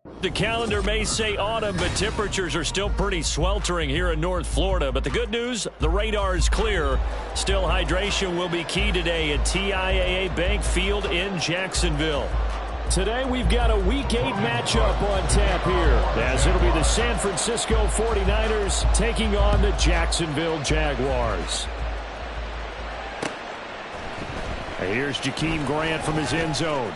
The calendar may say autumn, but temperatures are still pretty sweltering here in North Florida. But the good news, the radar is clear. Still, hydration will be key today at TIAA Bank Field in Jacksonville. Today, we've got a Week 8 matchup on tap here, as it'll be the San Francisco 49ers taking on the Jacksonville Jaguars. Here's Jakeem Grant from his end zone.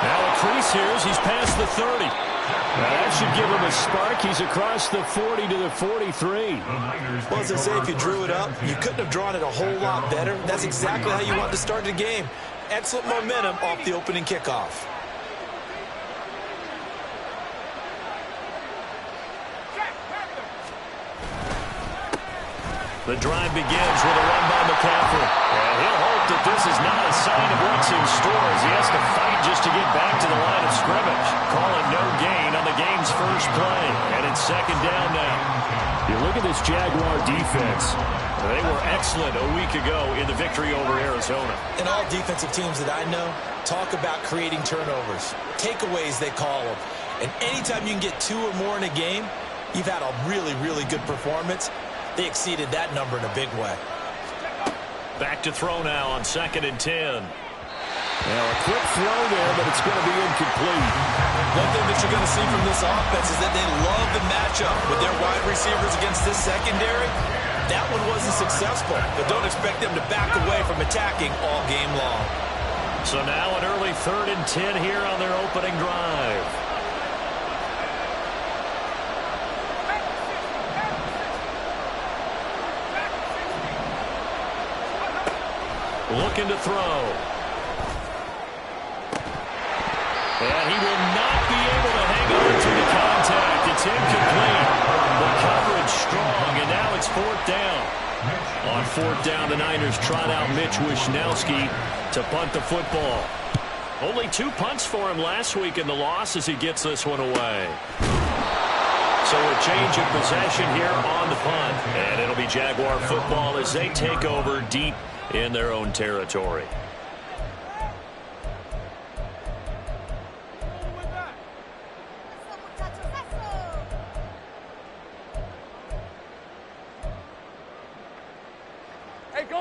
Now a crease here as he's past the 30. That should give him a spark. He's across the 40 to the 43. Well, as I say, if you drew it up, you couldn't have drawn it a whole lot better. That's exactly how you want to start the game. Excellent momentum off the opening kickoff. The drive begins with a run by McCaffrey. And he'll hope that this is not a sign of what's in store as he has to fight just to get back to the line of scrimmage. Call it no gain on the game's first play. And it's second down now. You look at this Jaguar defense. They were excellent a week ago in the victory over Arizona. And all defensive teams that I know talk about creating turnovers. Takeaways, they call them. And anytime you can get 2 or more in a game, you've had a really, really good performance. They exceeded that number in a big way. Back to throw now on 2nd and 10. Now a quick throw there, but it's going to be incomplete. One thing that you're going to see from this offense is that they love the matchup with their wide receivers against this secondary. That one wasn't successful, but don't expect them to back away from attacking all game long. So now an early 3rd and 10 here on their opening drive. Looking to throw. And he will not be able to hang on to the contact. It's incomplete. The coverage strong, and now it's 4th down. On 4th down, the Niners trot out Mitch Wishnowsky to punt the football. Only 2 punts for him last week in the loss as he gets this one away. So a change of possession here on the punt. And it'll be Jaguar football as they take over deep in their own territory.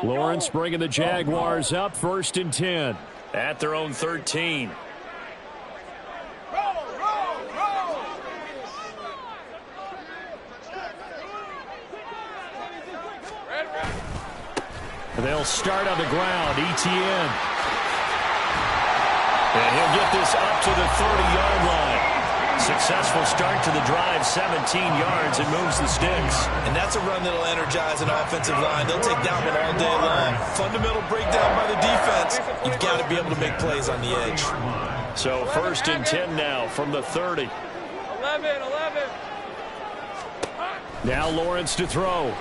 Lawrence bringing the Jaguars up 1st and 10 at their own 13. They'll start on the ground. ETN. And he'll get this up to the 30-yard line. Successful start to the drive, 17 yards, and moves the sticks. And that's a run that'll energize an offensive line. They'll take that one all day long. Fundamental breakdown by the defense. You've got to be able to make plays on the edge. So 1st and 10 now from the 30. 11. Now Lawrence to throw.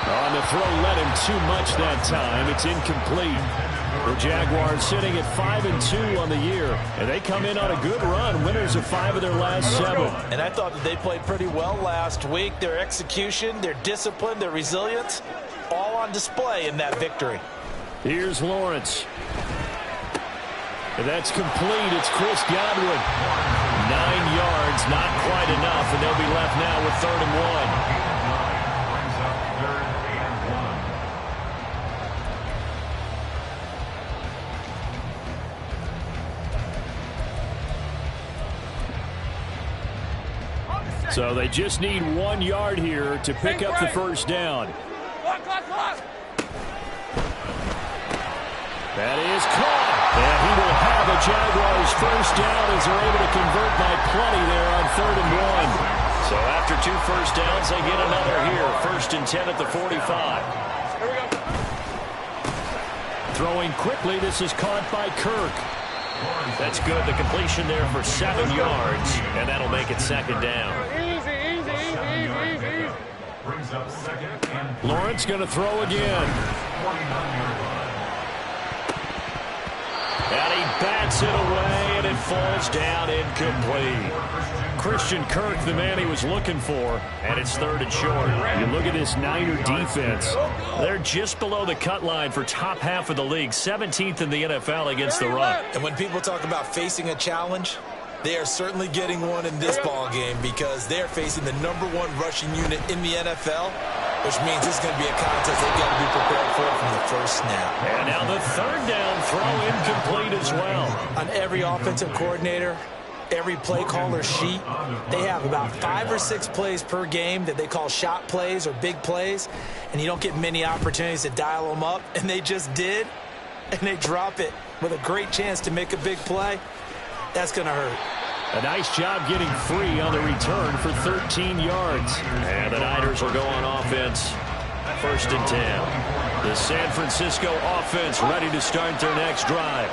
On the throw, let him too much that time. It's incomplete. The Jaguars sitting at 5-2 on the year, and they come in on a good run, winners of 5 of their last 7. And I thought that they played pretty well last week. Their execution, their discipline, their resilience, all on display in that victory. Here's Lawrence. And that's complete. It's Chris Godwin. 9 yards, not quite enough, and they'll be left now with 3rd and 1. So they just need 1 yard here to pick up the 1st down. That is caught. And he will have a Jaguars 1st down as they're able to convert by plenty there on 3rd and 1. So after 2 first downs, they get another here. 1st and 10 at the 45. Throwing quickly, this is caught by Kirk. That's good. The completion there for 7 yards, and that'll make it 2nd down. Lawrence going to throw again. And he bats it away, and it falls down incomplete. Christian Kirk, the man he was looking for, and it's 3rd and short. You look at this Niner defense. They're just below the cut line for top half of the league, 17th in the NFL against the run. And when people talk about facing a challenge, They are certainly getting one in this ball game because they're facing the #1 rushing unit in the NFL, which means this is going to be a contest they've got to be prepared for from the first snap. And now the third down throw incomplete as well. On every offensive coordinator, every play caller sheet, they have about 5 or 6 plays per game that they call shot plays or big plays, and you don't get many opportunities to dial them up, and they just did, and they drop it with a great chance to make a big play. That's going to hurt. A nice job getting free on the return for 13 yards. And the Niners will go on offense. 1st and 10. The San Francisco offense ready to start their next drive.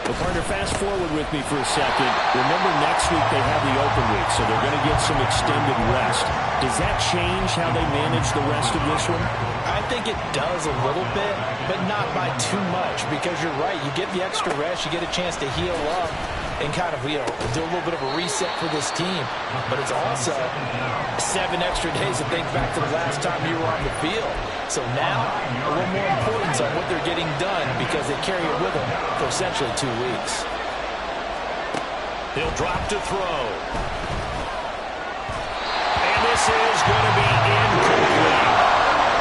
Well, partner, fast forward with me for a second. Remember, next week they have the open week, so they're going to get some extended rest. Does that change how they manage the rest of this one? I think it does a little bit, but not by too much, because you're right. You get the extra rest, you get a chance to heal up and kind of, do a little bit of a reset for this team. But it's also 7 extra days to think back to the last time you were on the field. So now, a little more importance on what they're getting done because they carry it with them for essentially 2 weeks. He'll drop to throw. And this is going to be incomplete.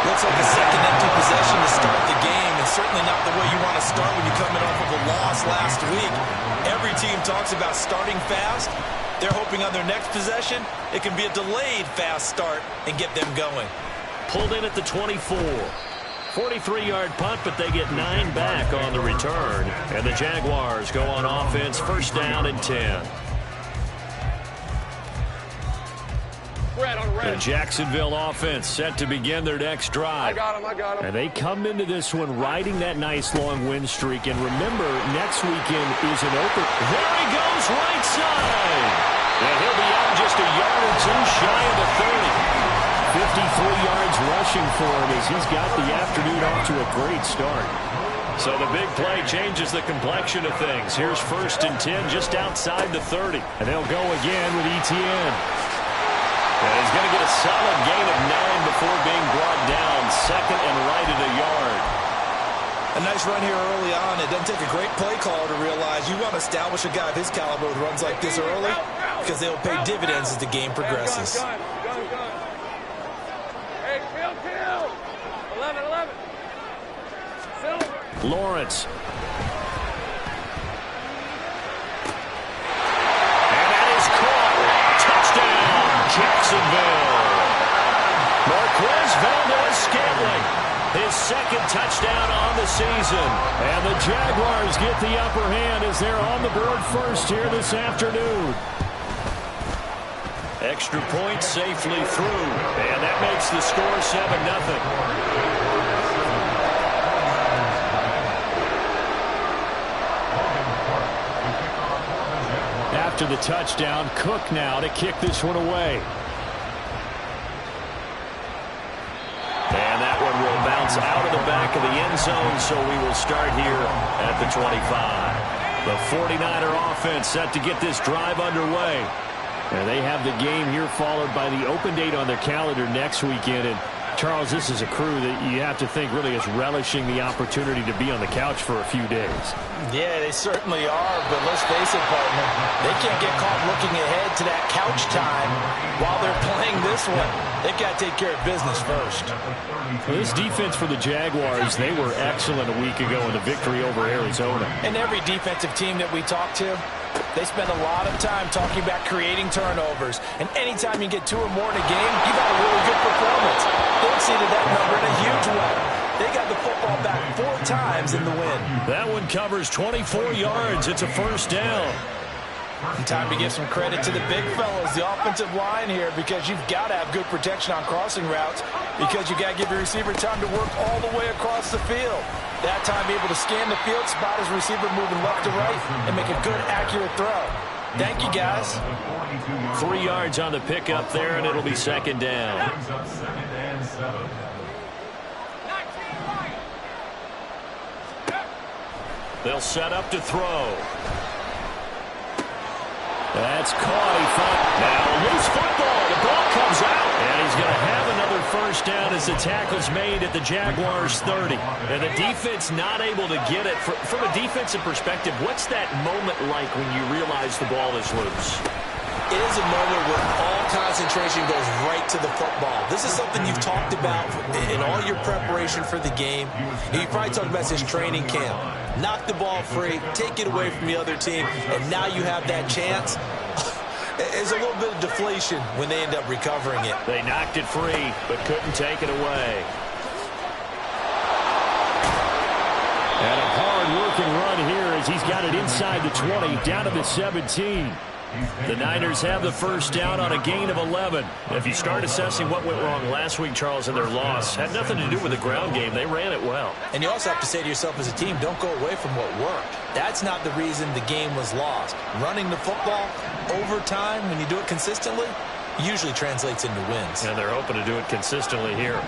Looks like a second empty possession to start the game, and certainly not the way you want to start when you're coming off of a loss last week. Every team talks about starting fast. They're hoping on their next possession, it can be a delayed fast start and get them going. Pulled in at the 24. 43-yard punt, but they get 9 back on the return. And the Jaguars go on offense, 1st down and 10. The Jacksonville offense set to begin their next drive. I got him. And they come into this one riding that nice long win streak. And remember, next weekend is an open. There he goes, right side. And he'll be out just a yard or 2 shy of the 30. 53 yards rushing for him as he's got the afternoon off to a great start. So the big play changes the complexion of things. Here's 1st and 10 just outside the 30. And they'll go again with Etienne. And he's going to get a solid gain of 9 before being brought down. 2nd and right at a yard. A nice run here early on. It doesn't take a great play caller to realize you want to establish a guy of his caliber with runs like this early because they'll pay dividends as the game progresses. Hey, kill. 11. Lawrence. Jacksonville. Marquez Valdez-Scantling, his 2nd touchdown on the season. And the Jaguars get the upper hand as they're on the board first here this afternoon. Extra point safely through. And that makes the score 7-0. After the touchdown, Cook now to kick this one away. And that one will bounce out of the back of the end zone, so we will start here at the 25. The 49er offense set to get this drive underway. And they have the game here followed by the open date on their calendar next weekend. And Charles, this is a crew that you have to think really is relishing the opportunity to be on the couch for a few days. Yeah, they certainly are, but let's face it, partner, they can't get caught looking ahead to that couch time while they're playing this one. They've got to take care of business first. Well, this defense for the Jaguars, they were excellent a week ago in the victory over Arizona. And every defensive team that we talk to, they spend a lot of time talking about creating turnovers. And anytime you get 2 or more in a game, you got a really good performance. They exceeded that number in a huge way. They got the football back 4 times in the win. That one covers 24 yards. It's a 1st down. And time to give some credit to the big fellas, the offensive line here, because you've got to have good protection on crossing routes because you got to give your receiver time to work all the way across the field. That time able to scan the field, spot his receiver moving left to right, and make a good, accurate throw. Thank you, guys. 3 yards on the pickup there, and it'll be 2nd down. They'll set up to throw. That's caught. Now loose football. The ball comes out. And he's going to have another 1st first down as the tackle's made at the Jaguars' 30. And the defense not able to get it. From a defensive perspective, what's that moment like when you realize the ball is loose? It is a moment where all concentration goes right to the football. This is something you've talked about in all your preparation for the game. You probably talked about this training camp. Knock the ball free, take it away from the other team, and now you have that chance. There's a little bit of deflation when they end up recovering it. They knocked it free, but couldn't take it away. And a hard-working run here as he's got it inside the 20, down to the 17. The Niners have the first down on a gain of 11. If you start assessing what went wrong last week, Charles, in their loss, had nothing to do with the ground game. They ran it well. And you also have to say to yourself as a team, don't go away from what worked. That's not the reason the game was lost. Running the football over time, when you do it consistently, usually translates into wins. And they're hoping to do it consistently here.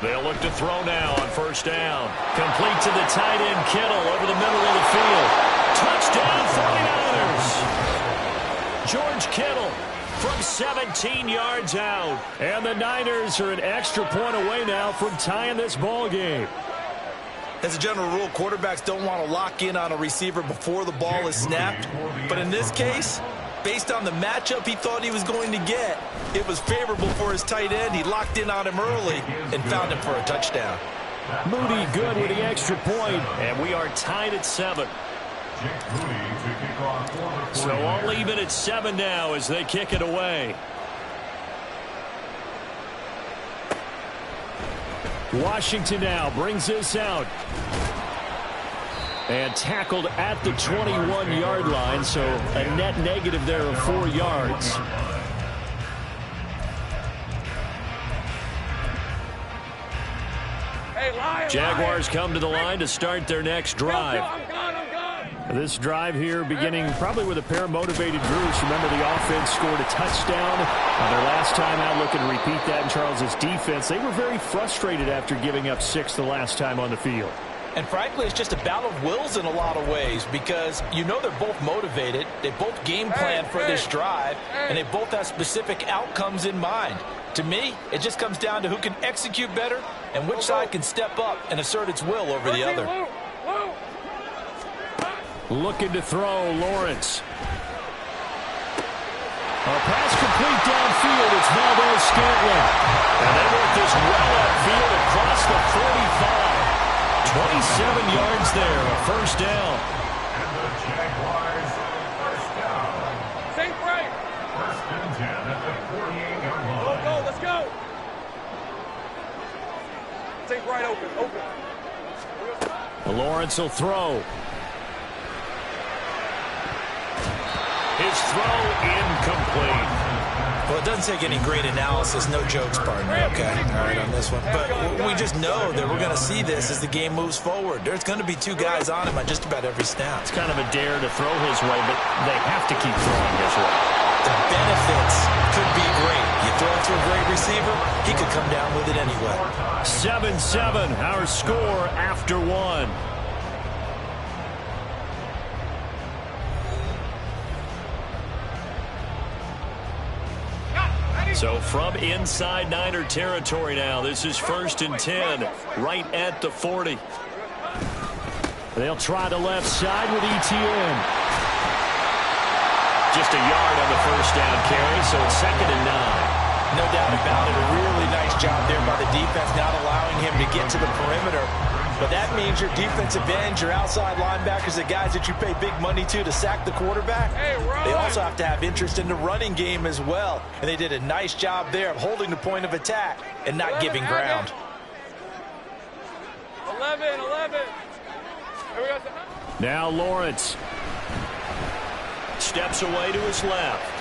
They'll look to throw now on first down. Complete to the tight end, Kittle, over the middle of the field. Touchdown, 49ers! George Kittle from 17 yards out. And the Niners are an extra point away now from tying this ball game. As a general rule, quarterbacks don't want to lock in on a receiver before the ball is snapped. But in this case, based on the matchup he thought he was going to get, it was favorable for his tight end. He locked in on him early and found him for a touchdown. Moody good with the extra point, and we are tied at 7. So all even at 7 now as they kick it away. Washington now brings this out. And tackled at the 21-yard line, so a net negative there of 4 yards. Hey, Jaguars come to the line to start their next drive. I'm gone. This drive here beginning probably with a pair of motivated groups. Remember, the offense scored a touchdown on their last time out, looking to repeat that in Charles's defense. They were very frustrated after giving up 6 the last time on the field. And frankly, it's just a battle of wills in a lot of ways because you know they're both motivated. They both game plan for this drive, and they both have specific outcomes in mind. To me, it just comes down to who can execute better and which side can step up and assert its will over the other. Looking to throw, Lawrence. A pass complete downfield. It's Valdez-Scantling. And they work this well upfield across the 45. 27 yards there, a first down. And the Jaguars, first down. Safe right. First and 10 at the 48-yard line. Go, let's go. Safe right, open. Lawrence will throw. His throw incomplete. Well, it doesn't take any great analysis. No jokes, partner. Okay, all right on this one. But we just know that we're going to see this as the game moves forward. There's going to be 2 guys on him on just about every snap. It's kind of a dare to throw his way, but they have to keep throwing his way. The benefits could be great. You throw it to a great receiver, he could come down with it anyway. 7-7, our score after 1. So from inside Niner territory now, this is first and 10, right at the 40. They'll try the left side with Etienne. Just a yard on the first down carry, so it's 2nd and 9. No doubt about it. A really nice job there by the defense, not allowing him to get to the perimeter. But that means your defensive ends, your outside linebackers, the guys that you pay big money to sack the quarterback, they also have to have interest in the running game as well. And they did a nice job there of holding the point of attack and not giving ground. 11. Now Lawrence steps away to his left.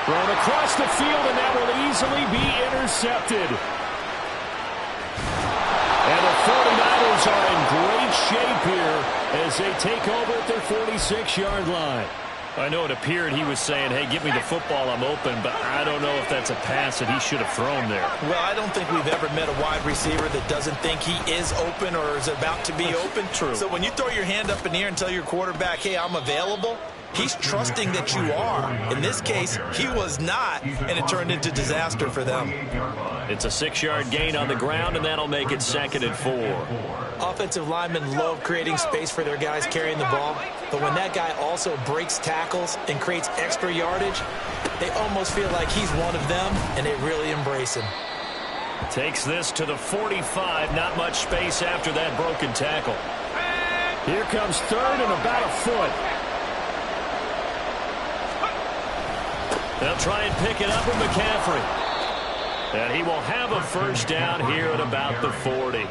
Thrown across the field, and that will easily be intercepted. And the 49ers are in great shape here as they take over at their 46-yard line. I know it appeared he was saying, hey, give me the football, I'm open, but I don't know if that's a pass that he should have thrown there. Well, I don't think we've ever met a wide receiver that doesn't think he is open or is about to be open. True. So when you throw your hand up in the air and tell your quarterback, hey, I'm available, He's trusting that you are. In this case, he was not, and it turned into disaster for them. It's a 6-yard gain on the ground, and that'll make it 2nd and 4. Offensive linemen love creating space for their guys carrying the ball, but when that guy also breaks tackles and creates extra yardage, they almost feel like he's one of them, and they really embrace him. Takes this to the 45. Not much space after that broken tackle. Here comes 3rd and about a foot. They'll try and pick it up with McCaffrey. And he will have a first down here at about the 40.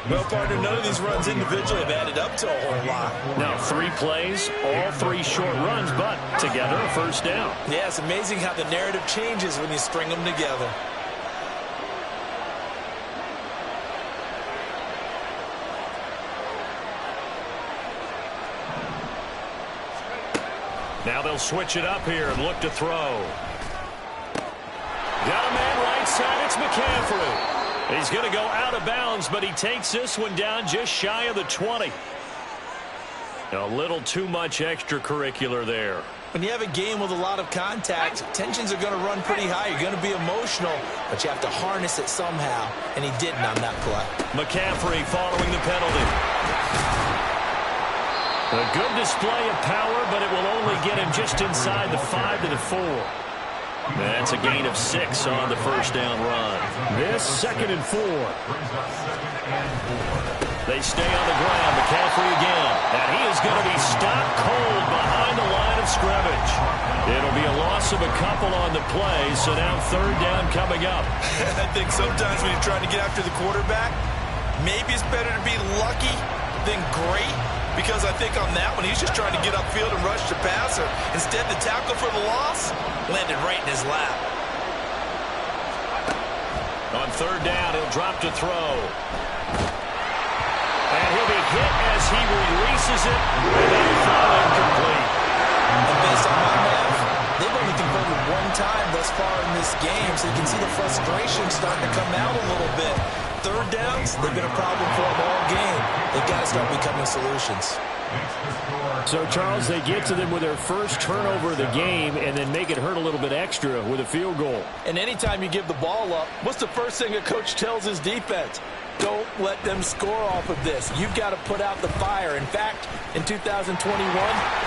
Well, partner, none of these runs individually have added up to a whole lot. Now, 3 plays, all 3 short runs, but together a first down. Yeah, it's amazing how the narrative changes when you string them together. Now they'll switch it up here and look to throw. Got a man right side. It's McCaffrey. He's going to go out of bounds, but he takes this one down just shy of the 20. A little too much extracurricular there. When you have a game with a lot of contact, tensions are going to run pretty high. You're going to be emotional, but you have to harness it somehow, and he didn't on that play. McCaffrey following the penalty. A good display of power, but it will only get him just inside the 5 to the 4. That's a gain of 6 on the first down run. This 2nd and 4. They stay on the ground. McCaffrey again. And he is going to be stopped cold behind the line of scrimmage. It'll be a loss of a couple on the play, so now 3rd down coming up. I think sometimes when you're trying to get after the quarterback, maybe it's better to be lucky than great. Because I think on that one, he's just trying to get upfield and rush the passer. Instead, the tackle for the loss landed right in his lap. On 3rd down, he'll drop to throw. And he'll be hit as he releases it. And then throw incomplete. And based on my math, they've only converted 1 time thus far in this game, so you can see the frustration starting to come out a little bit. 3rd downs, they've been a problem for them all game. They've got to start becoming solutions. So, Charles, they get to them with their first turnover of the game and then make it hurt a little bit extra with a field goal. And anytime you give the ball up, what's the first thing a coach tells his defense? Don't let them score off of this. You've got to put out the fire. In fact, in 2021,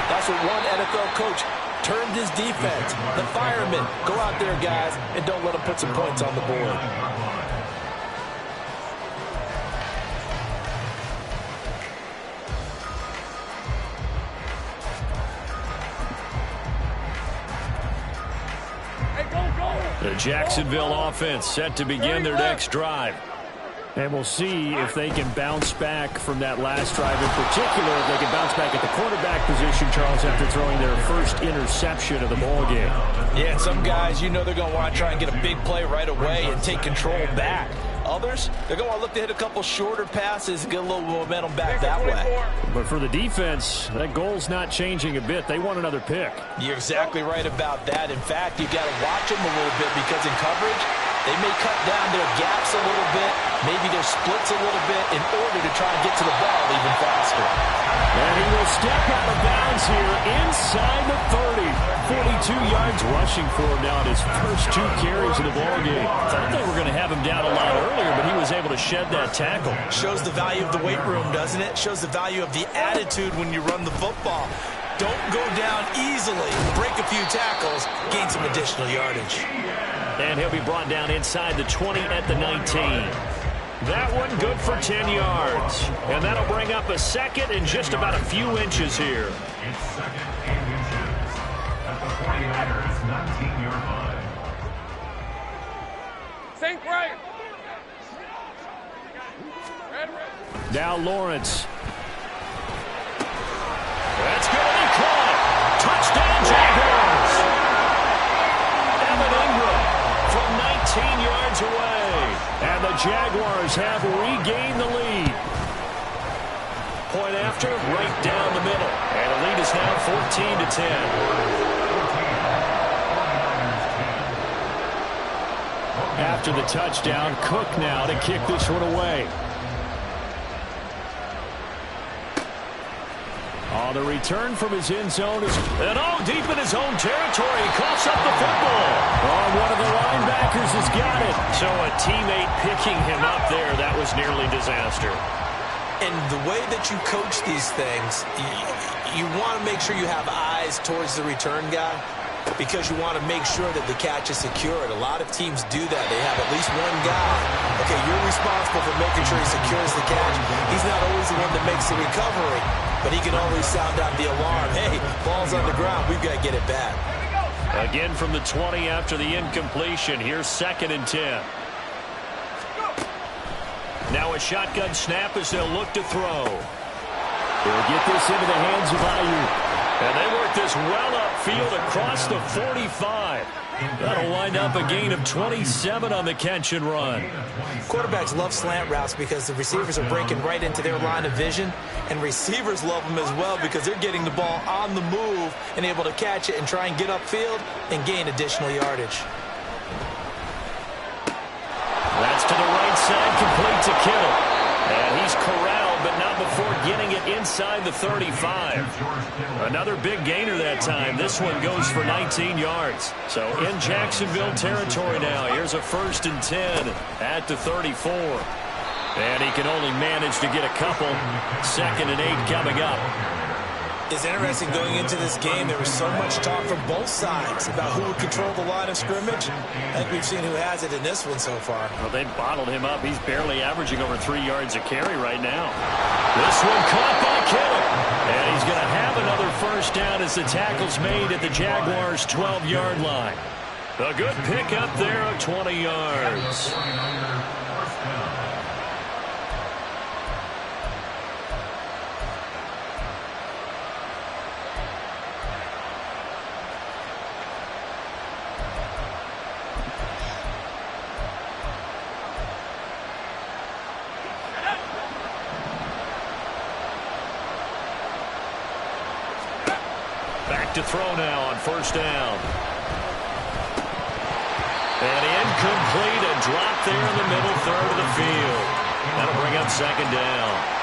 that's what one NFL coach termed his defense. The firemen. Go out there, guys, and don't let them put some points on the board. The Jacksonville offense set to begin their next drive. And we'll see if they can bounce back from that last drive in particular, if they can bounce back at the quarterback position, Charles, after throwing their first interception of the ball game. Yeah, and some guys, you know they're going to want to try and get a big play right away and take control back. Others, they're going to want to look to hit a couple shorter passes and get a little momentum back that way. But for the defense, that goal's not changing a bit. They want another pick. You're exactly right about that. In fact, you've got to watch them a little bit because in coverage, they may cut down their gaps a little bit, maybe their splits a little bit in order to try and get to the ball even faster. And he will step out of bounds here inside the 30. 42 yards rushing for him now at his first 2 carries of the ball game. I thought they were going to have him down a lot earlier, but he was able to shed that tackle. Shows the value of the weight room, doesn't it? Shows the value of the attitude when you run the football. Don't go down easily. Break a few tackles, gain some additional yardage. And he'll be brought down inside the 20 at the 19. That one good for 10 yards. And that'll bring up a 2nd and just about a few inches here. It's 2nd and inches at the 49ers 19-yard line. Think right. Now Lawrence. That's going to be caught. Touchdown Jaguars. Evan Ingram from 19 yards away. And the Jaguars have regained the lead. Point after, right down the middle. And the lead is now 14-10. After the touchdown, Cook now to kick this one away. Oh, the return from his end zone is... And deep in his own territory. He coughs up the football. Oh, one of the linebackers has got it. So a teammate picking him up there, that was nearly disaster. And the way that you coach these things, you want to make sure you have eyes towards the return guy because you want to make sure that the catch is secured. A lot of teams do that. They have at least one guy. Okay, you're responsible for making sure he secures the catch. He's not always the one that makes the recovery, but he can always sound out the alarm. Hey, ball's on the ground. We've got to get it back. Again from the 20 after the incompletion. Here's 2nd and 10. Now a shotgun snap as they'll look to throw. They'll get this into the hands of Ayuk. And they work this well upfield across the 45. That'll wind up a gain of 27 on the catch and run. Quarterbacks love slant routes because the receivers are breaking right into their line of vision. And receivers love them as well because they're getting the ball on the move and able to catch it and try and get upfield and gain additional yardage. That's to the right side, complete to Kittle. And he's corralled, but not before getting it inside the 35. Another big gainer that time. This one goes for 19 yards. So in Jacksonville territory now. Here's a 1st and 10 at the 34. And he can only manage to get a couple. 2nd and 8 coming up. It's interesting going into this game. There was so much talk from both sides about who would control the line of scrimmage. I think we've seen who has it in this one so far. Well, they bottled him up. He's barely averaging over 3 yards a carry right now. This one caught by Kittle. And he's going to have another 1st down as the tackle's made at the Jaguars' 12-yard line. A good pickup there of 20 yards. Back to throw now on 1st down. And incomplete, a drop there in the middle third of the field. That'll bring up 2nd down.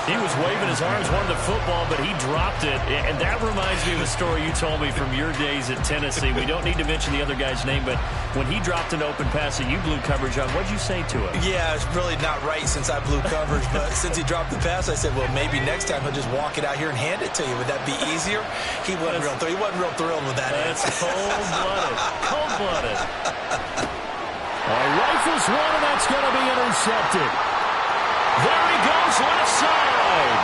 He was waving his arms, wanted the football, but he dropped it. And that reminds me of a story you told me from your days at Tennessee. We don't need to mention the other guy's name, but when he dropped an open pass that you blew coverage on, what'd you say to him? Yeah, it's really not right since I blew coverage, but since he dropped the pass, I said, well, maybe next time he'll just walk it out here and hand it to you. Would that be easier? He wasn't real thrilled with that. That's cold-blooded. Cold-blooded. Rifles one, and that's going to be intercepted. There he goes, left side.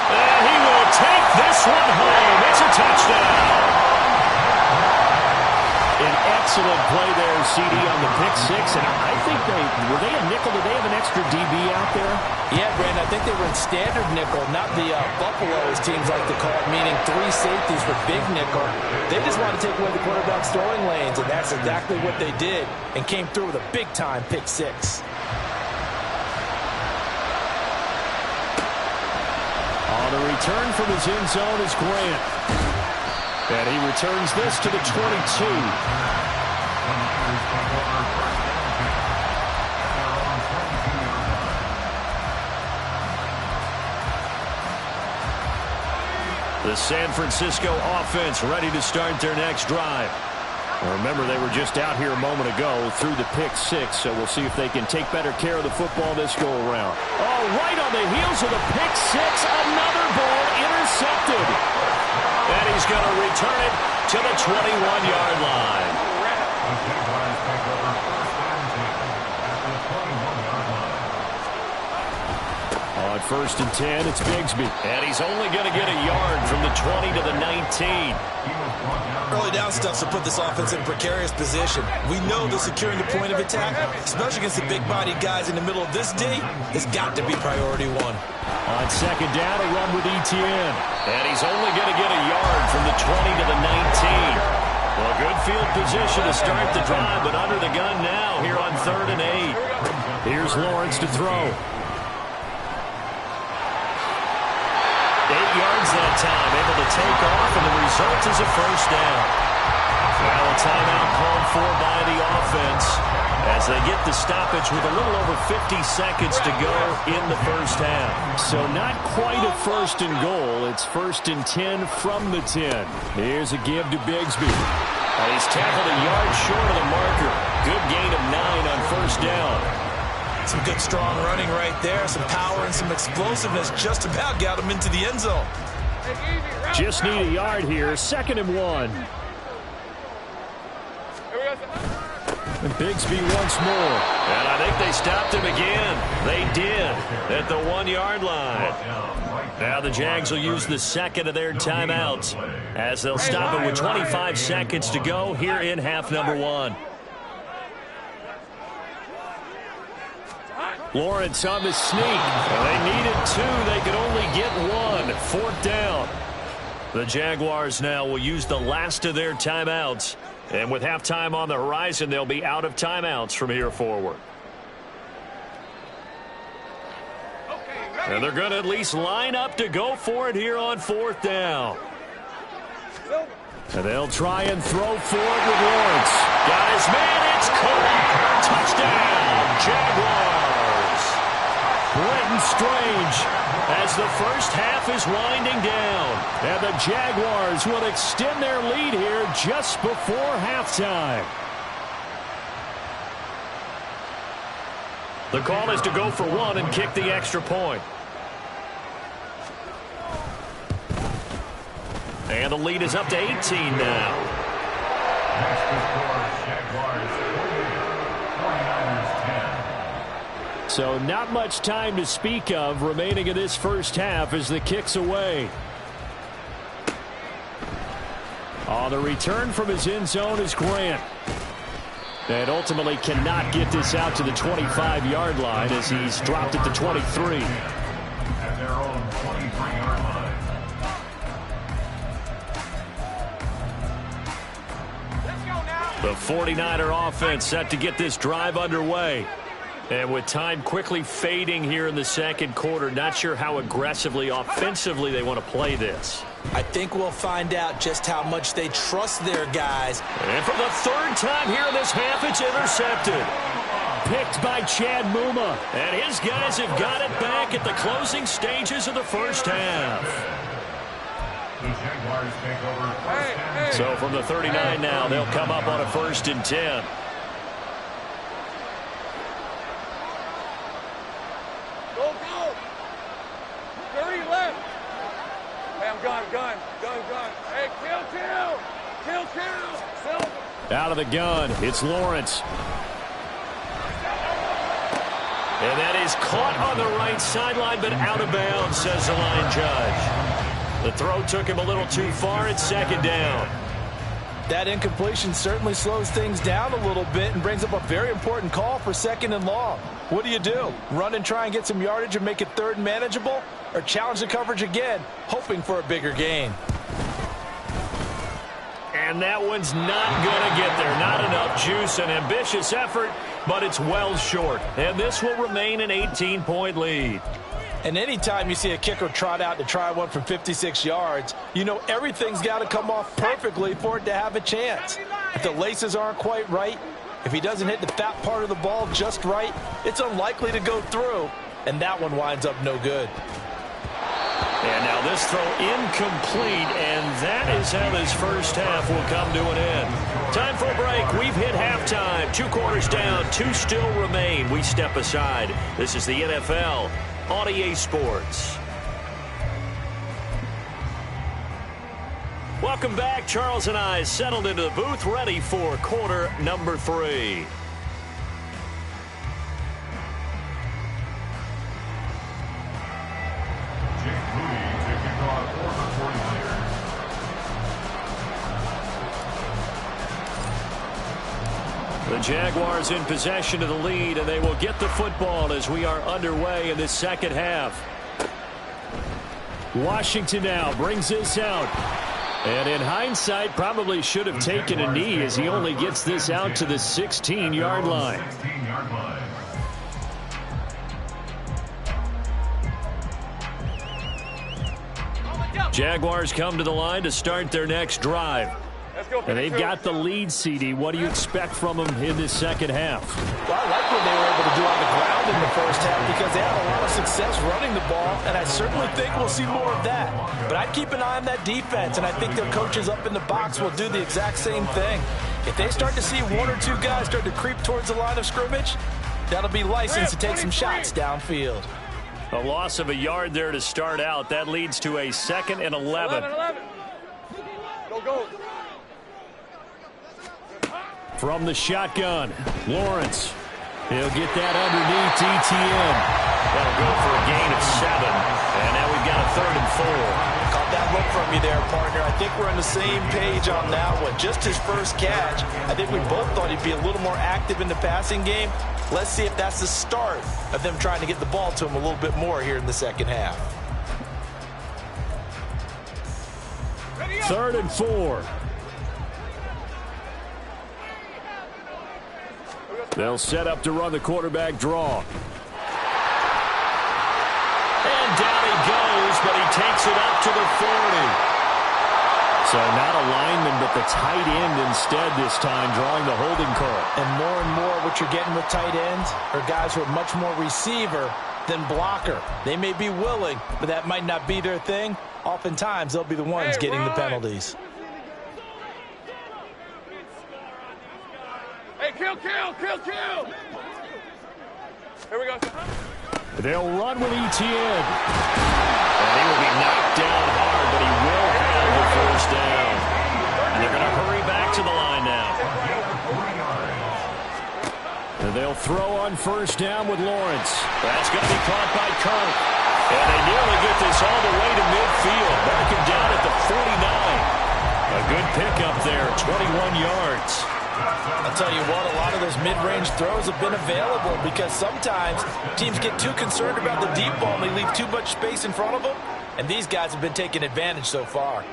And he will take this one home. It's a touchdown. An excellent play there, CD, on the pick six. And I think were they a nickel? Did they have an extra DB out there? Yeah, Brandon, I think they were in standard nickel, not the Buffalo, as teams like to call it, meaning 3 safeties for big nickel. They just want to take away the quarterback's throwing lanes, and that's exactly what they did, and came through with a big-time pick six. The return from his end zone is Grant. And he returns this to the 22. The San Francisco offense ready to start their next drive. Remember, they were just out here a moment ago through the pick six, so we'll see if they can take better care of the football this go-around. Oh, right on the heels of the pick six, another ball intercepted. And he's going to return it to the 21-yard line. On 1st and 10, it's Bigsby. And he's only going to get a yard from the 20 to the 19. Early down stuff to put this offense in a precarious position. We know that securing the point of attack, especially against the big-bodied guys in the middle of this D, has got to be priority one. On 2nd down, a run with Etienne. And he's only going to get a yard from the 20 to the 19. Well, good field position to start the drive, but under the gun now here on 3rd and 8. Here's Lawrence to throw. 8 yards that time, able to take off, and the result is a 1st down. Now a timeout called for by the offense as they get the stoppage with a little over 50 seconds to go in the first half. So not quite a first and goal. It's 1st and 10 from the 10. Here's a give to Bigsby. And he's tackled a yard short of the marker. Good gain of 9 on first down. Some good strong running right there. Some power and some explosiveness just about got him into the end zone. Just need a yard here. 2nd and 1. And Bigsby once more. And I think they stopped him again. They did at the 1-yard line. Now the Jags will use the second of their timeouts as they'll stop it with 25 seconds to go here in half number 1. Lawrence on the sneak. They needed 2. They could only get 1. 4th down. The Jaguars now will use the last of their timeouts. And with halftime on the horizon, they'll be out of timeouts from here forward. And they're going to at least line up to go for it here on 4th down. And they'll try and throw for it with Lawrence. Guys, man, it's caught. Touchdown, Jaguars. Brenton Strange as the first half is winding down. And the Jaguars will extend their lead here just before halftime. The call is to go for 1 and kick the extra point. And the lead is up to 18 now. Next to score, Jaguars 49ers 10. So not much time to speak of remaining in this first half as the kick's away. On the return from his end zone is Grant. And ultimately cannot get this out to the 25-yard line as he's dropped at the 23. At their own 23-yard line. The 49er offense set to get this drive underway. And with time quickly fading here in the second quarter, not sure how aggressively, offensively they want to play this. I think we'll find out just how much they trust their guys. And for the 3rd time here in this half, it's intercepted. Picked by Chad Muma. And his guys have got it back at the closing stages of the first half. The Jaguars take over first down. So from the 39 now, they'll come up on a 1st and 10. Go, go. 30 left. Hey, I'm gun. Hey, kill. Silver. Out of the gun, it's Lawrence. And that is caught on the right sideline, but out of bounds, says the line judge. The throw took him a little too far. It's 2nd down. That incompletion certainly slows things down a little bit and brings up a very important call for 2nd and long. What do? Run and try and get some yardage and make it 3rd and manageable? Or challenge the coverage again, hoping for a bigger gain? And that one's not going to get there. Not enough juice. An ambitious effort, but it's well short. And this will remain an 18-point lead. And anytime you see a kicker trot out to try one from 56 yards, you know everything's got to come off perfectly for it to have a chance. If the laces aren't quite right, if he doesn't hit the fat part of the ball just right, it's unlikely to go through, and that one winds up no good. And now this throw incomplete, and that is how this first half will come to an end. Time for a break. We've hit halftime. 2 quarters down, 2 still remain. We step aside. This is the NFL on EA Sports. Welcome back. Charles and I settled into the booth, ready for quarter number 3. The Jaguars in possession of the lead, and they will get the football as we are underway in this second half. Washington now brings this out. And in hindsight, probably should have taken a knee as he only gets this out to the 16-yard line. Jaguars come to the line to start their next drive. And they've got the lead, CD. What do you expect from them in this second half? Well, I like what they were able to do on the ground in the first half because they had a lot of success running the ball, and I certainly think we'll see more of that. But I'd keep an eye on that defense, and I think their coaches up in the box will do the exact same thing. If they start to see one or two guys start to creep towards the line of scrimmage, that'll be license to take some shots downfield. A loss of a yard there to start out. That leads to a 2nd and 11. Go. From the shotgun, Lawrence. He'll get that underneath ETN. That'll go for a gain of 7. And now we've got a 3rd and 4. Caught that look from you there, partner. I think we're on the same page on that one. Just his first catch, I think we both thought he'd be a little more active in the passing game. Let's see if that's the start of them trying to get the ball to him a little bit more here in the second half. 3rd and 4. They'll set up to run the quarterback draw. And down he goes, but he takes it up to the 40. So not a lineman, but the tight end instead this time, drawing the holding call. And more what you're getting with tight ends are guys who are much more receiver than blocker. They may be willing, but that might not be their thing. Oftentimes, they'll be the ones getting the penalties. Hey, kill! Here we go. They'll run with ETN. And he will be knocked down hard, but he will have the first down. And they're going to hurry back to the line now. And they'll throw on first down with Lawrence. That's going to be caught by Kirk. And they nearly get this all the way to midfield. Mark him down at the 49. A good pickup there, 21 yards. I'll tell you what, a lot of those mid-range throws have been available because sometimes teams get too concerned about the deep ball and they leave too much space in front of them, and these guys have been taking advantage so far.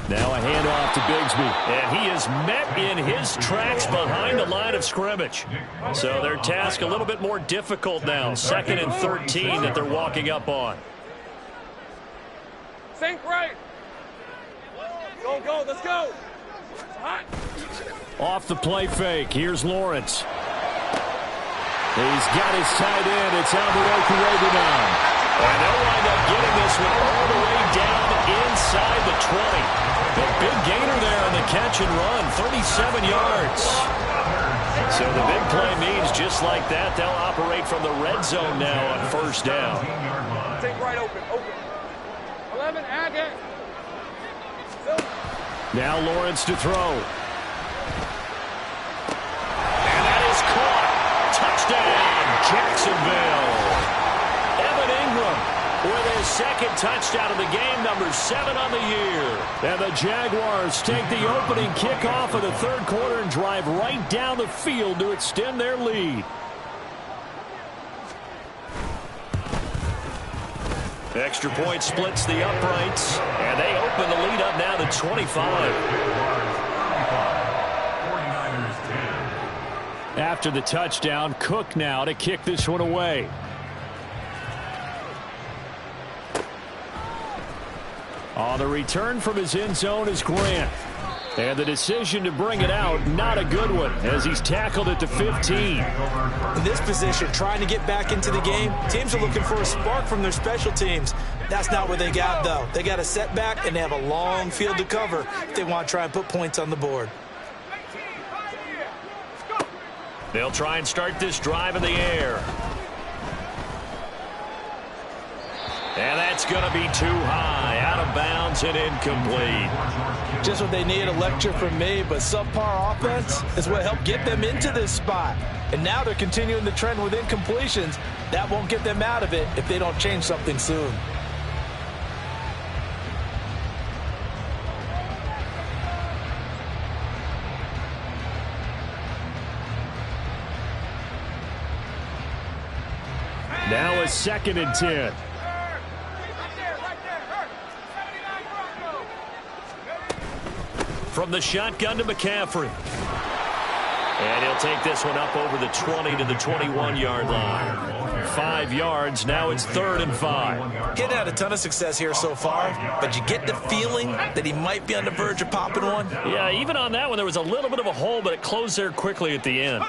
Now a handoff to Bigsby, and he is met in his tracks behind the line of scrimmage. So their task a little bit more difficult now, 2nd and 13 that they're walking up on. Sink right. Go, let's go. Hot. Off the play fake, here's Lawrence. He's got his tight end. It's Alvaro now. And they'll wind up getting this one all the way down inside the 20. A big gainer there on the catch and run, 37 yards. So the big play means just like that, they'll operate from the red zone now on first down. Take right open. 11, add it. Now Lawrence to throw. And that is caught. Touchdown, Jacksonville. Evan Ingram with his 2nd touchdown of the game, number 7 on the year. And the Jaguars take the opening kickoff of the 3rd quarter and drive right down the field to extend their lead. Extra point splits the uprights, and they open the lead up now to 25. After the touchdown, Cook now to kick this one away. On the return from his end zone is Grant. And the decision to bring it out, not a good one, as he's tackled at the 15. In this position, trying to get back into the game, teams are looking for a spark from their special teams. That's not what they got, though. They got a setback, and they have a long field to cover if they want to try and put points on the board. They'll try and start this drive in the air. And that's going to be too high, out of bounds and incomplete. Just what they need, a lecture from me, but subpar offense is what helped get them into this spot. And now they're continuing the trend with incompletions. That won't get them out of it if they don't change something soon. Now a 2nd and 10. From the shotgun to McCaffrey. And he'll take this one up over the 20 to the 21-yard line. 5 yards. Now it's 3rd and 5. He's had a ton of success here so far, but you get the feeling that he might be on the verge of popping one. Yeah, even on that one, there was a little bit of a hole, but it closed there quickly at the end.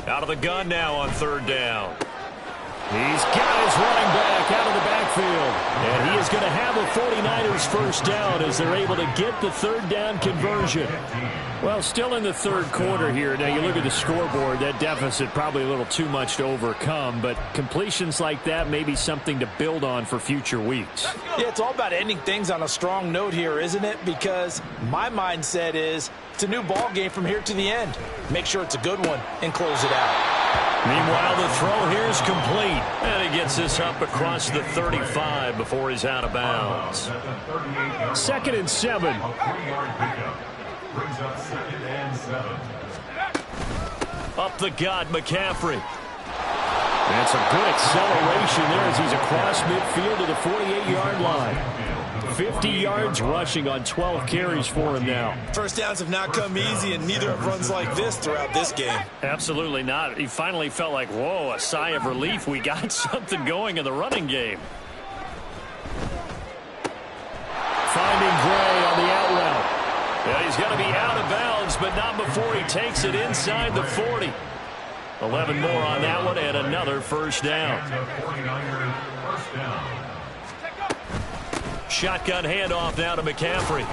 Out of the gun now on 3rd down. He's got his running back out of the backfield. And he is going to have a 49ers first down as they're able to get the 3rd down conversion. Well, still in the 3rd quarter here. Now, you look at the scoreboard, that deficit probably a little too much to overcome, but completions like that may be something to build on for future weeks. Yeah, it's all about ending things on a strong note here, isn't it? Because my mindset is it's a new ball game from here to the end. Make sure it's a good one and close it out. Meanwhile, the throw here is complete. And he gets this up across the 35 before he's out of bounds. 2nd and 7. Brings up 2nd and 7. Up the gut, McCaffrey. That's a good acceleration there as he's across midfield to the 48-yard line. 50 yards rushing on 12 carries for him now. First downs have not come easy, and neither have runs like this throughout this game. Absolutely not. He finally felt like, whoa, a sigh of relief. We got something going in the running game. Finding Gray on the out route. Yeah, he's going to be out of bounds, but not before he takes it inside the 40. 11 more on that one, and another first down. Shotgun handoff now to McCaffrey.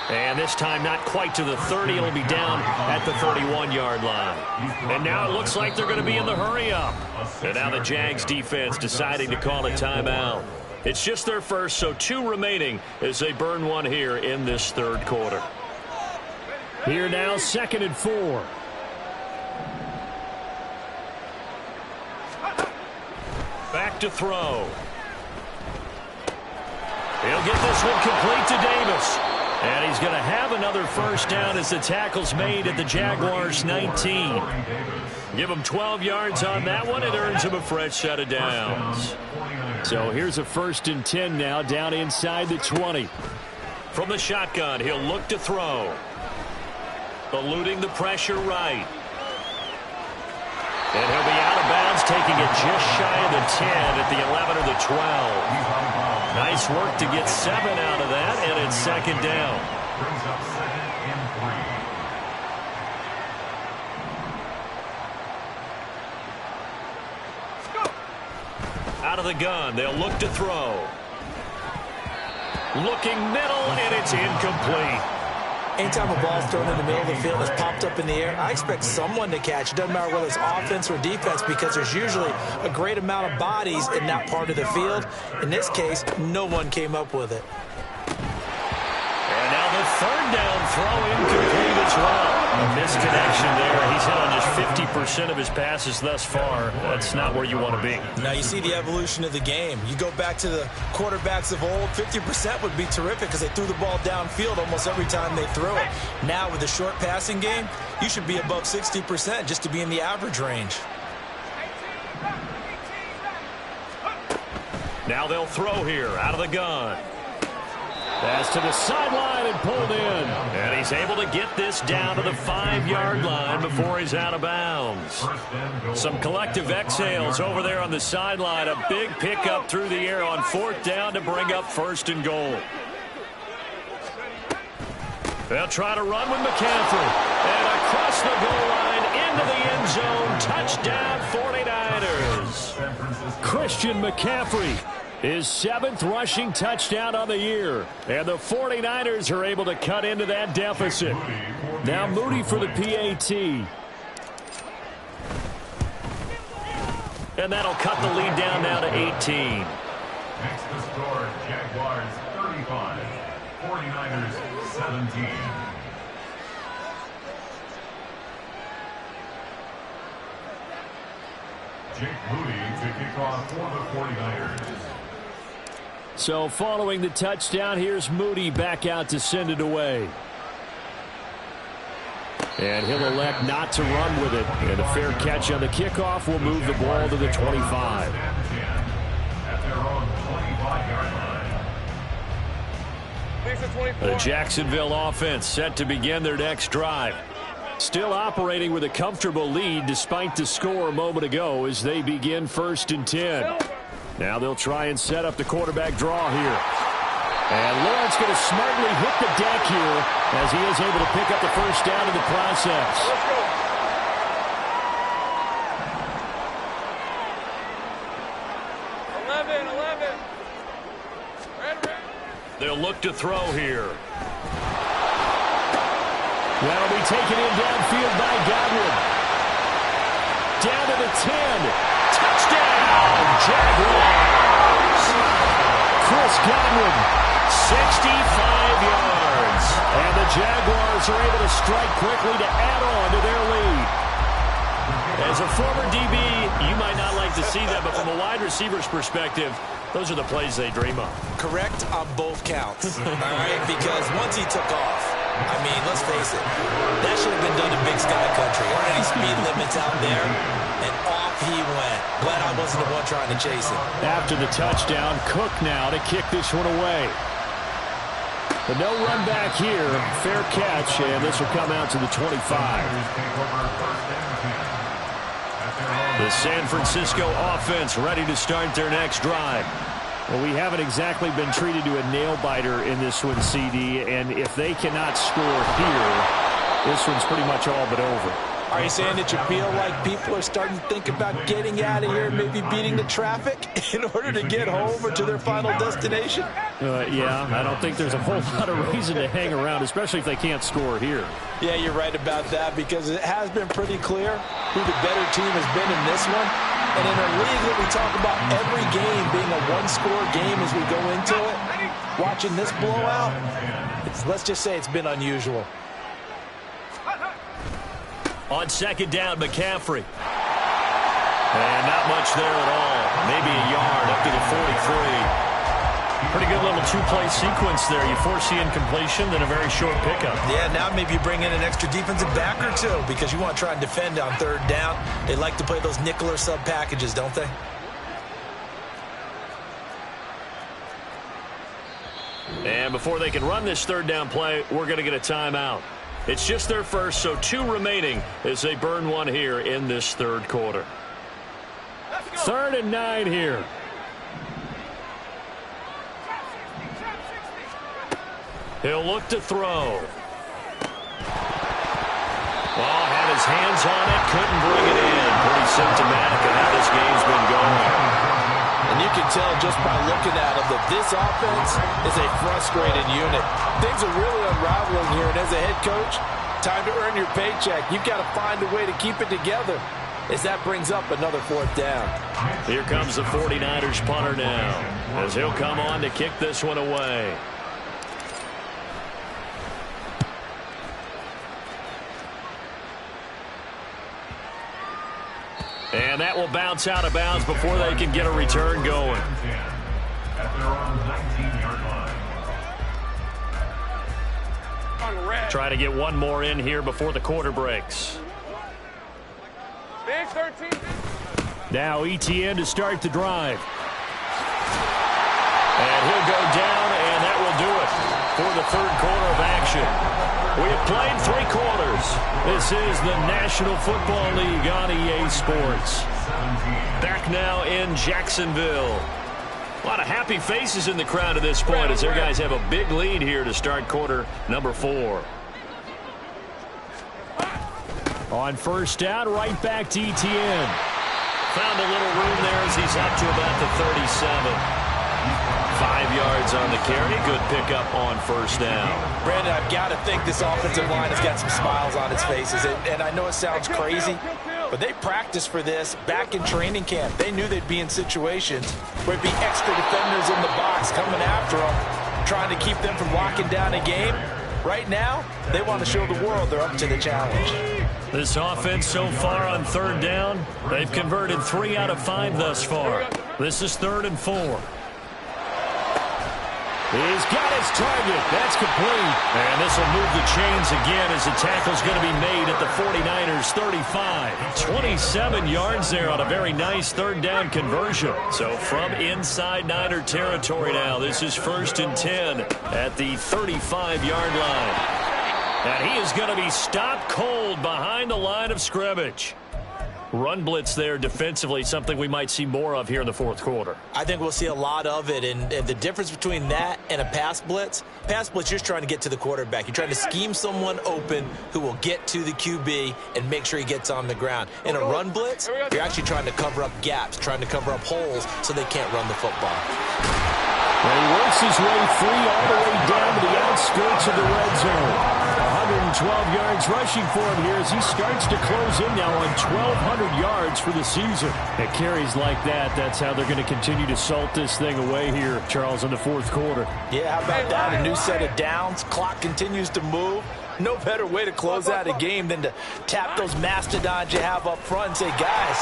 And this time not quite to the 30. It'll be down at the 31-yard line. And now it looks like they're going to be in the hurry-up. And now the Jags defense deciding to call a timeout. It's just their first, so 2 remaining as they burn one here in this 3rd quarter. Here now, 2nd and 4. Back to throw. He'll get this one complete to Davis. And he's going to have another first down as the tackle's made at the Jaguars' 19. Give him 12 yards on that one. It earns him a fresh set of downs. So here's a 1st and 10 now, down inside the 20. From the shotgun, he'll look to throw. Eluding the pressure right. And he'll be out of bounds, taking it just shy of the 10 at the 11 or the 12. Nice work to get 7 out of that, and it's 2nd down. Brings up 2nd and 3. Out of the gun, they'll look to throw. Looking middle, and it's incomplete. Anytime a ball's thrown in the middle of the field, it's popped up in the air, I expect someone to catch. It doesn't matter whether it's offense or defense, because there's usually a great amount of bodies in that part of the field. In this case, no one came up with it. And now the 3rd down throw incomplete as well. A misconnection there. He's hit on just 50% of his passes thus far. That's not where you want to be. Now you see the evolution of the game. You go back to the quarterbacks of old, 50% would be terrific because they threw the ball downfield almost every time they threw it. Now with the short passing game, you should be above 60% just to be in the average range. Now they'll throw here out of the gun. Pass to the sideline and pulled in. And he's able to get this down to the 5-yard line before he's out of bounds. Some collective exhales over there on the sideline. A big pickup through the air on 4th down to bring up 1st and goal. They'll try to run with McCaffrey. And across the goal line into the end zone. Touchdown 49ers. Christian McCaffrey. His 7th rushing touchdown on the year. And the 49ers are able to cut into that deficit. Now Moody for the PAT. And that'll cut the lead down now to 18. Next to score, Jaguars 35, 49ers 17. Jake Moody to kick off for the 49ers. So following the touchdown, here's Moody back out to send it away. And he'll elect not to run with it. And a fair catch on the kickoff will move the ball to the 25. At their own 25-yard line. Thanks for 24. The Jacksonville offense set to begin their next drive. Still operating with a comfortable lead despite the score a moment ago as they begin 1st and 10. Now they'll try and set up the quarterback draw here. And Lawrence going to smartly hit the deck here as he is able to pick up the first down in the process. Let's go. They'll look to throw here. That'll be taken in downfield by Godwin. Down to the 10. Touchdown, Jaguars. Chris Godwin, 65 yards. And the Jaguars are able to strike quickly to add on to their lead. As a former DB, you might not like to see that, but from a wide receiver's perspective, those are the plays they dream of. Correct on both counts, all right? Because once he took off, I mean, let's face it, that should have been done in Big Sky Country. Aren't any speed limits out there? And off he went. Glad I wasn't the one trying to chase him. After the touchdown, Cook now to kick this one away. But no run back here. Fair catch, and this will come out to the 25. The San Francisco offense ready to start their next drive. Well, we haven't exactly been treated to a nail-biter in this one, CD, and if they cannot score here, this one's pretty much all but over. Are you saying that you feel like people are starting to think about getting out of here, maybe beating the traffic in order to get home or to their final destination? Yeah, I don't think there's a whole lot of reason to hang around, especially if they can't score here. Yeah, you're right about that because it has been pretty clear who the better team has been in this one. And in a league that we talk about every game being a one-score game as we go into it, watching this blowout, let's just say it's been unusual. On 2nd down, McCaffrey. And not much there at all. Maybe a yard up to the 43. Pretty good little two-play sequence there. You force the incompletion, then a very short pickup. Yeah, now maybe you bring in an extra defensive back or two because you want to try and defend on 3rd down. They like to play those nickel or sub packages, don't they? And before they can run this 3rd down play, we're going to get a timeout. It's just their first, so 2 remaining as they burn one here in this 3rd quarter. 3rd and 9 here. He'll look to throw. Well, had his hands on it, couldn't bring it in. Pretty symptomatic of how this game's been going. And you can tell just by looking at them that this offense is a frustrated unit. Things are really unraveling here, and as a head coach, time to earn your paycheck. You've got to find a way to keep it together as that brings up another 4th down. Here comes the 49ers punter now as he'll come on to kick this one away. And that will bounce out of bounds before they can get a return going. At their own 19-yard line. Try to get one more in here before the quarter breaks. Big 13. Now ETN to start the drive. And he'll go down, and that will do it for the 3rd quarter of action. We have played 3 quarters. This is the National Football League on EA Sports. Back now in Jacksonville. A lot of happy faces in the crowd at this point as their guys have a big lead here to start quarter number 4. On 1st down, right back to ETN. Found a little room there as he's up to about the 37. 5 yards on the carry. Good pickup on 1st down. Brandon, I've got to think this offensive line has got some smiles on its faces. And I know it sounds crazy, but they practiced for this back in training camp. They knew they'd be in situations where it'd be extra defenders in the box coming after them, trying to keep them from locking down a game. Right now, they want to show the world they're up to the challenge. This offense so far on 3rd down, they've converted 3 out of 5 thus far. This is 3rd and 4. He's got his target. That's complete. And this will move the chains again as the tackle's going to be made at the 49ers 35. 27 yards there on a very nice 3rd down conversion. So from inside Niner territory now, this is 1st and 10 at the 35-yard line. And he is going to be stopped cold behind the line of scrimmage. Run blitz there defensively, something we might see more of here in the fourth quarter. I think we'll see a lot of it, and the difference between that and a pass blitz, you're just trying to get to the quarterback. You're trying to scheme someone open who will get to the QB and make sure he gets on the ground. In a run blitz, you're actually trying to cover up gaps, trying to cover up holes so they can't run the football. And he works his way free all the way down to the outskirts of the red zone. 112 yards rushing for him here as he starts to close in now on 1,200 yards for the season. At carries like that, that's how they're going to continue to salt this thing away here, Charles, in the fourth quarter. Yeah, how about that? A new set of downs. Clock continues to move. No better way to close out a game than to tap those mastodons you have up front and say, guys,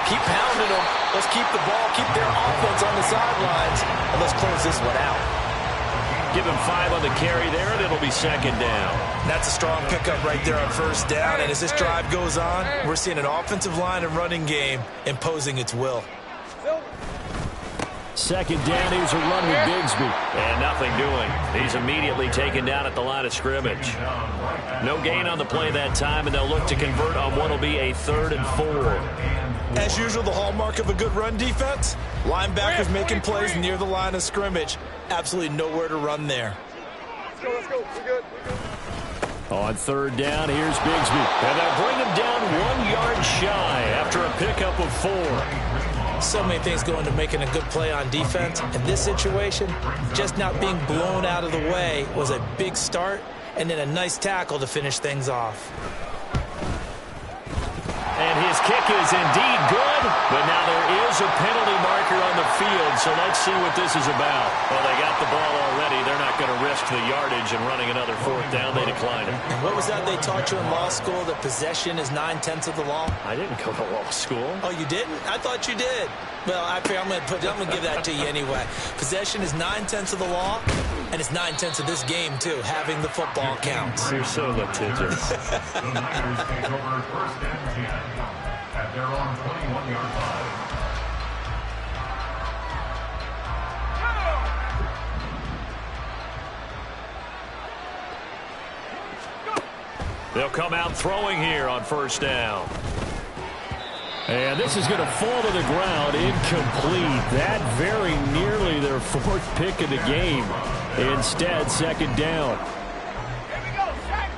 keep pounding them. Let's keep the ball, keep their offense on the sidelines, and let's close this one out. Give him 5 on the carry there, and it'll be second down. That's a strong pickup right there on first down, and as this drive goes on, we're seeing an offensive line and running game imposing its will. Second down, here's a run with Bigsby. And nothing doing. He's immediately taken down at the line of scrimmage. No gain on the play that time, and they'll look to convert on what will be a 3rd and 4. As usual, the hallmark of a good run defense, linebackers making plays near the line of scrimmage. Absolutely nowhere to run there. Let's go. We're good. On third down, here's Bigsby. And they'll bring him down 1 yard shy after a pickup of 4. So many things go into making a good play on defense. In this situation, just not being blown out of the way was a big start, and then a nice tackle to finish things off. And his kick is indeed good, but now there is a penalty marker on the field, so let's see what this is about. Well, they got the ball already. They're not going to risk the yardage and running another 4th down. They decline it. And what was that they taught you in law school, that possession is 9/10 of the law? I didn't go to law school. Oh, you didn't? I thought you did. Well, I'm going to give that to you anyway. Possession is 9/10 of the law, and it's 9/10 of this game, too. Having the football counts. You're so litigious. The Niners take over 1st and 10 at their own 21-yard line. They'll come out throwing here on 1st down. And this is going to fall to the ground, incomplete. That very nearly their 4th pick of the game. Instead, 2nd down. Here we go. Sack.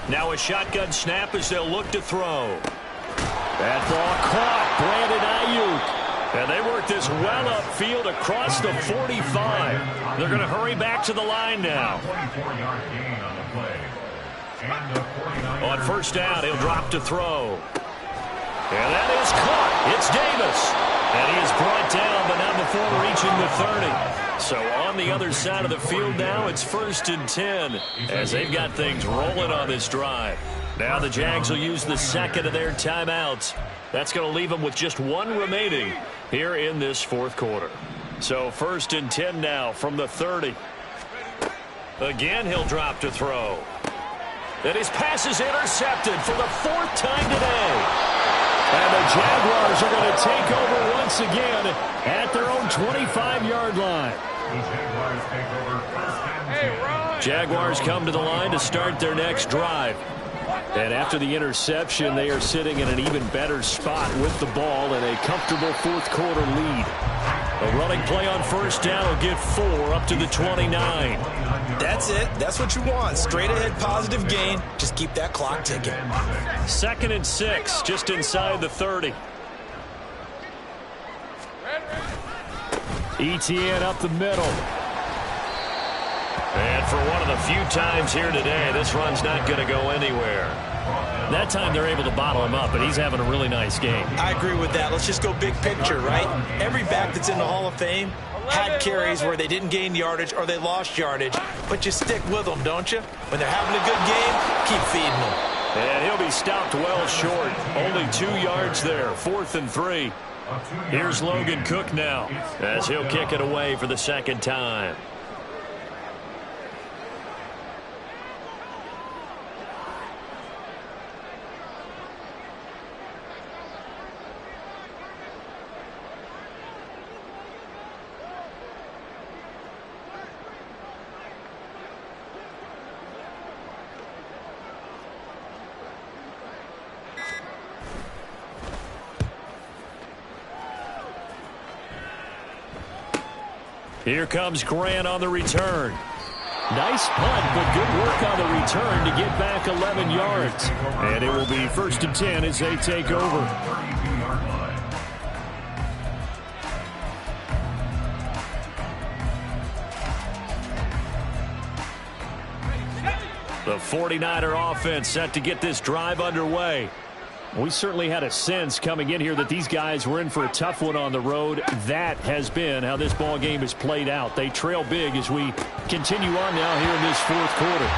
Now a shotgun snap as they'll look to throw. That ball caught. Brandon Ayuk. And they work this well upfield across the 45. They're going to hurry back to the line now. 24-yard gain on the play. And the 49ers. On 1st down, he'll drop to throw. And that is caught. It's Davis. And he is brought down, but not before reaching the 30. So on the other side of the field now, it's 1st and 10 as they've got things rolling on this drive. Now the Jags will use the 2nd of their timeouts. That's going to leave them with just 1 remaining here in this 4th quarter. So 1st and 10 now from the 30. Again, he'll drop to throw. And his pass is intercepted for the 4th time today. And the Jaguars are going to take over once again at their own 25-yard line. The Jaguars take over 1st and 10. Jaguars come to the line to start their next drive. And after the interception, they are sitting in an even better spot with the ball and a comfortable 4th quarter lead. A running play on 1st down will get 4 up to the 29. That's it. That's what you want. Straight ahead positive gain. Just keep that clock ticking. 2nd and 6, just inside the 30. ETN up the middle. And for one of the few times here today, this run's not going to go anywhere. That time they're able to bottle him up, but he's having a really nice game. I agree with that. Let's just go big picture, right? Every back that's in the Hall of Fame had carries where they didn't gain yardage or they lost yardage, but you stick with them, don't you? When they're having a good game, keep feeding them. And he'll be stopped well short. Only 2 yards there, 4th and 3. Here's Logan Cook now as he'll kick it away for the 2nd time. Here comes Grant on the return. Nice punt, but good work on the return to get back 11 yards. And it will be 1st and 10 as they take over. The 49er offense set to get this drive underway. We certainly had a sense coming in here that these guys were in for a tough one on the road. That has been how this ball game has played out. They trail big as we continue on now here in this 4th quarter.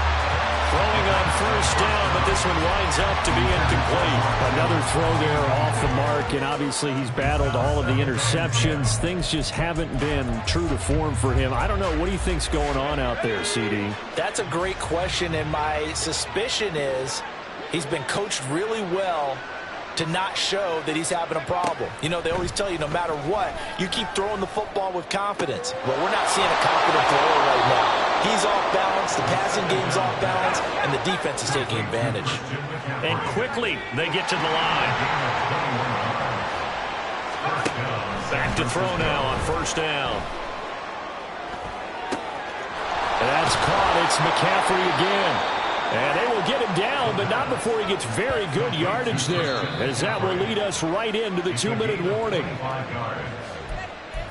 Throwing on 1st down, but this one winds up to be incomplete. Another throw there off the mark, and obviously he's battled all of the interceptions. Things just haven't been true to form for him. I don't know. What do you think's going on out there, CD? That's a great question, and my suspicion is he's been coached really well to not show that he's having a problem. You know, they always tell you no matter what, you keep throwing the football with confidence. Well, we're not seeing a confident thrower right now. He's off balance, the passing game's off balance, and the defense is taking advantage. And quickly they get to the line. Back to throw now on 1st down. And that's caught. It's McCaffrey again. And they will get him down, but not before he gets very good yardage there, as that will lead us right into the 2-minute warning.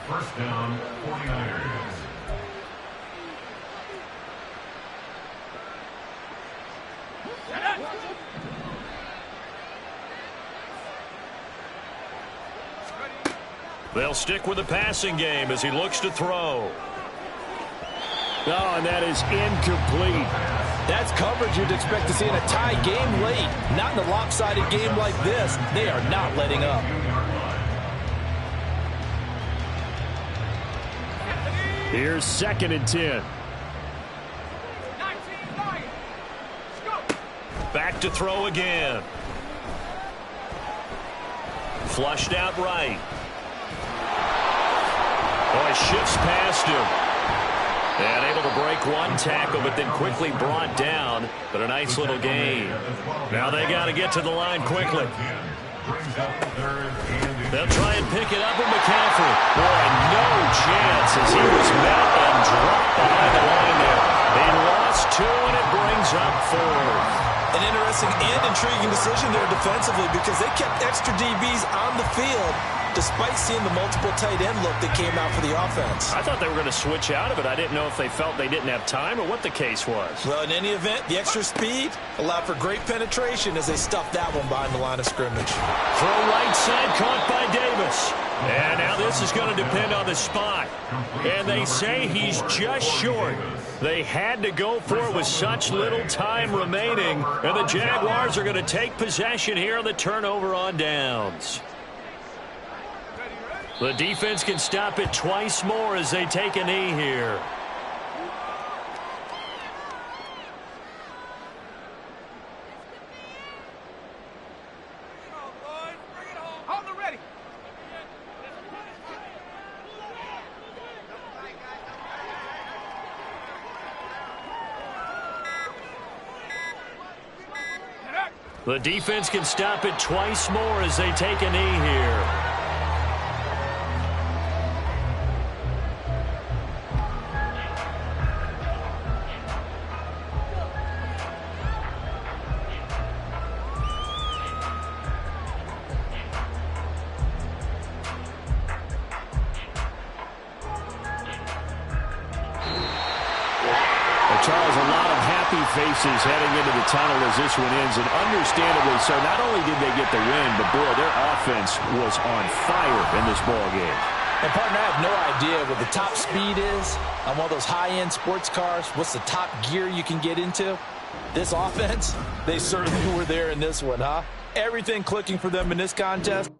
1st down, 49ers. They'll stick with the passing game as he looks to throw. Oh, and that is incomplete. That's coverage you'd expect to see in a tie game late. Not in a lopsided game like this. They are not letting up. Here's 2nd and 10. Back to throw again. Flushed out right. Oh, he shifts past him. And able to break one tackle, but then quickly brought down. But a nice little gain. Now they got to get to the line quickly. They'll try and pick it up with McCaffrey. Boy, no chance as he was met and dropped behind the line there. They lost 2, and it brings up 4th. An interesting and intriguing decision there defensively because they kept extra DBs on the field despite seeing the multiple tight end look that came out for the offense. I thought they were going to switch out of it. I didn't know if they felt they didn't have time or what the case was. Well, in any event, the extra speed allowed for great penetration as they stuffed that one behind the line of scrimmage. Throw right side caught by Davis. And now this is going to depend on the spot. And they say he's just short. They had to go for it with such little time remaining. And the Jaguars are going to take possession here on the turnover on downs. The defense can stop it twice more as they take a knee here. The defense can stop it twice more as they take a knee here. Charles, a lot of happy faces heading into the tunnel as this one ends, and understandably so. Not only did they get the win, but boy, their offense was on fire in this ball game. And partner, I have no idea what the top speed is on one of those high-end sports cars. What's the top gear you can get into? This offense, they certainly were there in this one, huh? Everything clicking for them in this contest.